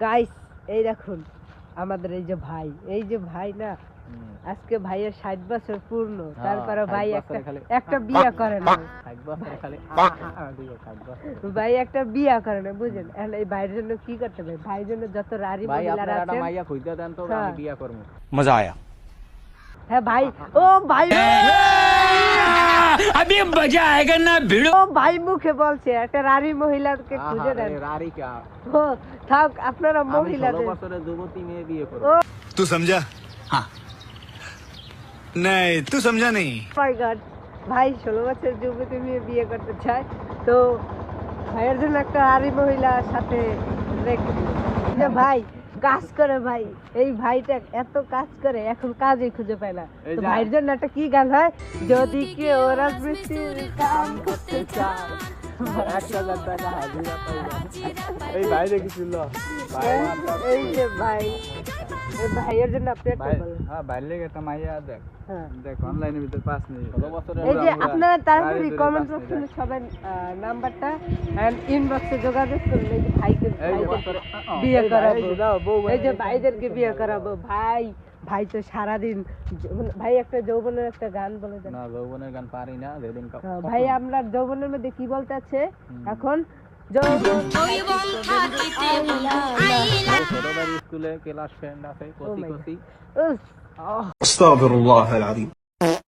Guys এই দেখুন আমাদের এই যে ভাই না আজকে ভাইয়ের 60 বছর পূর্ণ, তারপরে ভাই একটা বিয়ে করে না, ভাই একটা বিয়ে করে না, বুঝেন? এই ভাইয়ের জন্য কি করতে হবে? ভাইয়ের জন্য যত রারি মহিলারা আছেন মাইয়া খুঁজতে দেন তো আমি বিয়ে করব। মজা আয়া। হ্যাঁ ভাই, ও ভাই अभी मजा आएगा ना भिड़ो। ও ভাই মুখে বলছে একটা রারি মহিলাকে খুঁজে দেন। রারি কা ও থাক, আপনারা আমি 16 মহিলাদের বছরের যুবতী মেয়ে বিয়ে করব। तू समझा? हाँ नहीं तू समझा नहीं। মাই গড, ভাই 16 বছর যুবতী মেয়ে বিয়ে করতে চায়, তো ভাইয়ের জন্য একটা রারি মহিলার সাথে রেখে দিন। যে ভাই কাজ করে, ভাই এই ভাইটা এত কাজ করে, এখন কাজই খুঁজে পায় না, তো ভাইয়ের জন্য একটা কি গান হয়? যদি কেউ রাজমিস্ত্রির কাম করতে চায় 1000 টাকা হাজিরা পাইবা। এই ভাই দেখিছিল এই যে ভাই, এই ভাইয়ের জন্য আপনি একটা বলেন। হ্যাঁ বাইরে একটা মাইয়া দেখ, হ্যাঁ দেখ অনলাইনের ভিতর 5 মিনিট 16 বছরের এই যে আপনারা তাড়াতাড়ি কমেন্ট বক্সে সবাই নাম্বারটা এন্ড ইনবক্সে যোগাযোগ করুন। এই যে ভাইকে বিয়ে করাবো, এই যে ভাইদেরকে বিয়ে করাবো। ভাই তো সারাদিন ভাই একটা যৌবনের একটা গান বলে দেন না। যৌবনের গান পারি না, যেদিন ভাই আমরা যৌবনের মধ্যে কি বলতে আছে এখন? যৌবন ছোটবেলার স্কুলে ক্লাস ফ্রেন্ড আছে, কচি কচি। আস্তাগফিরুল্লাহ আল-আযীম।